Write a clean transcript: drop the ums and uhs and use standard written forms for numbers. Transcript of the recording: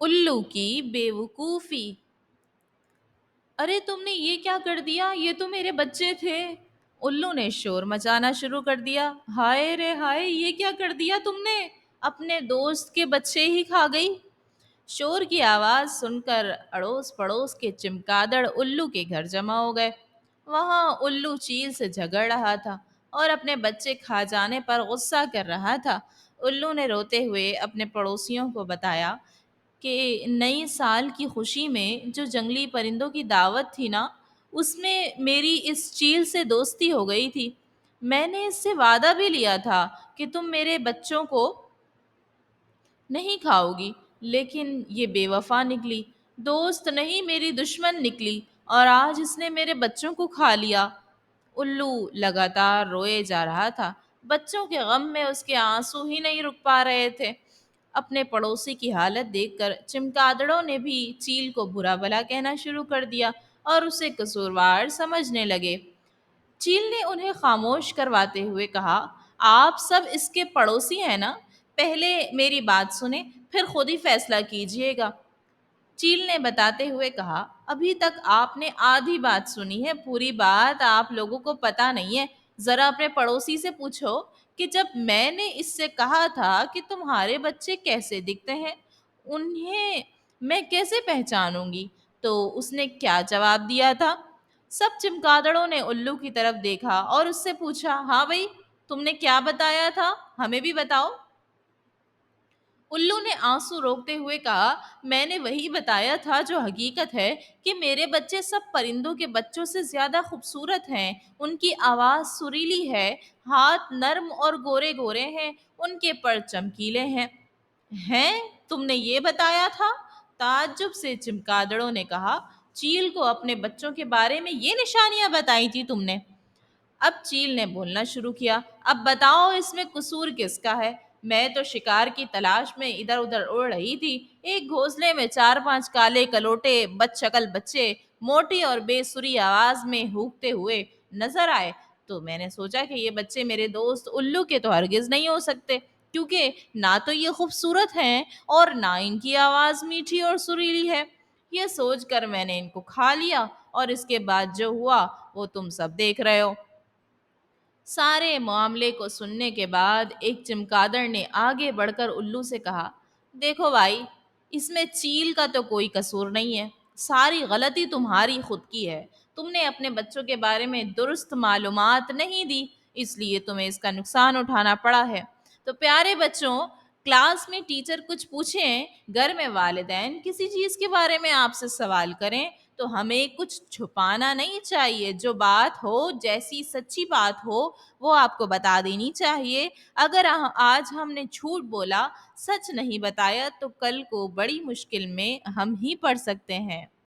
الو کی بیوقوفی۔ ارے تم نے یہ کیا کر دیا، یہ تو میرے بچے تھے۔ الو نے شور مچانا شروع کر دیا۔ ہائے رے ہائے، یہ کیا کر دیا تم نے، اپنے دوست کے بچے ہی کھا گئی۔ شور کی آواز سن کر اڑوس پڑوس کے چمگادڑ الو کے گھر جمع ہو گئے۔ وہاں الو چیل سے جھگڑ رہا تھا اور اپنے بچے کھا جانے پر غصہ کر رہا تھا۔ الو نے روتے ہوئے اپنے پڑوسیوں کو بتایا کہ نئی سال کی خوشی میں جو جنگلی پرندوں کی دعوت تھی نا، اس میں میری اس چیل سے دوستی ہو گئی تھی۔ میں نے اس سے وعدہ بھی لیا تھا کہ تم میرے بچوں کو نہیں کھاؤ گی، لیکن یہ بے وفا نکلی، دوست نہیں میری دشمن نکلی، اور آج اس نے میرے بچوں کو کھا لیا۔ الو لگاتار روئے جا رہا تھا، بچوں کے غم میں اس کے آنسو ہی نہیں رک پا رہے تھے۔ اپنے پڑوسی کی حالت دیکھ کر چمگادڑوں نے بھی چیل کو برا بھلا کہنا شروع کر دیا اور اسے قصوروار سمجھنے لگے۔ چیل نے انہیں خاموش کرواتے ہوئے کہا، آپ سب اس کے پڑوسی ہیں نا، پہلے میری بات سنیں پھر خود ہی فیصلہ کیجئے گا۔ چیل نے بتاتے ہوئے کہا، ابھی تک آپ نے آدھی بات سنی ہے، پوری بات آپ لوگوں کو پتا نہیں ہے۔ ذرا اپنے پڑوسی سے پوچھو کہ جب میں نے اس سے کہا تھا کہ تمہارے بچے کیسے دکھتے ہیں، انہیں میں کیسے پہچانوں گی، تو اس نے کیا جواب دیا تھا؟ سب چمگادڑوں نے الو کی طرف دیکھا اور اس سے پوچھا، ہاں بھائی، تم نے کیا بتایا تھا، ہمیں بھی بتاؤ۔ الو نے آنسو روکتے ہوئے کہا، میں نے وہی بتایا تھا جو حقیقت ہے، کہ میرے بچے سب پرندوں کے بچوں سے زیادہ خوبصورت ہیں، ان کی آواز سریلی ہے، ہاتھ نرم اور گورے گورے ہیں، ان کے پر چمکیلے ہیں۔ ہیں، تم نے یہ بتایا تھا؟ تعجب سے چمگادڑوں نے کہا، چیل کو اپنے بچوں کے بارے میں یہ نشانیاں بتائی تھی تم نے؟ اب چیل نے بولنا شروع کیا، اب بتاؤ اس میں قصور کس کا ہے؟ میں تو شکار کی تلاش میں ادھر ادھر اڑ رہی تھی، ایک گھونسلے میں چار پانچ کالے کلوٹے بد شکل بچے موٹی اور بے سری آواز میں ہونکتے ہوئے نظر آئے، تو میں نے سوچا کہ یہ بچے میرے دوست الو کے تو ہرگز نہیں ہو سکتے، کیونکہ نہ تو یہ خوبصورت ہیں اور نہ ان کی آواز میٹھی اور سریلی ہے۔ یہ سوچ کر میں نے ان کو کھا لیا، اور اس کے بعد جو ہوا وہ تم سب دیکھ رہے ہو۔ سارے معاملے کو سننے کے بعد ایک چمگادڑ نے آگے بڑھ کر الو سے کہا، دیکھو بھائی، اس میں چیل کا تو کوئی قصور نہیں ہے، ساری غلطی تمہاری خود کی ہے، تم نے اپنے بچوں کے بارے میں درست معلومات نہیں دی، اس لیے تمہیں اس کا نقصان اٹھانا پڑا ہے۔ تو پیارے بچوں، کلاس میں ٹیچر کچھ پوچھیں، گھر میں والدین کسی چیز کے بارے میں آپ سے سوال کریں، تو ہمیں کچھ چھپانا نہیں چاہیے، جو بات ہو، جیسی سچی بات ہو، وہ آپ کو بتا دینی چاہیے۔ اگر آج ہم نے جھوٹ بولا، سچ نہیں بتایا، تو کل کو بڑی مشکل میں ہم ہی پڑ سکتے ہیں۔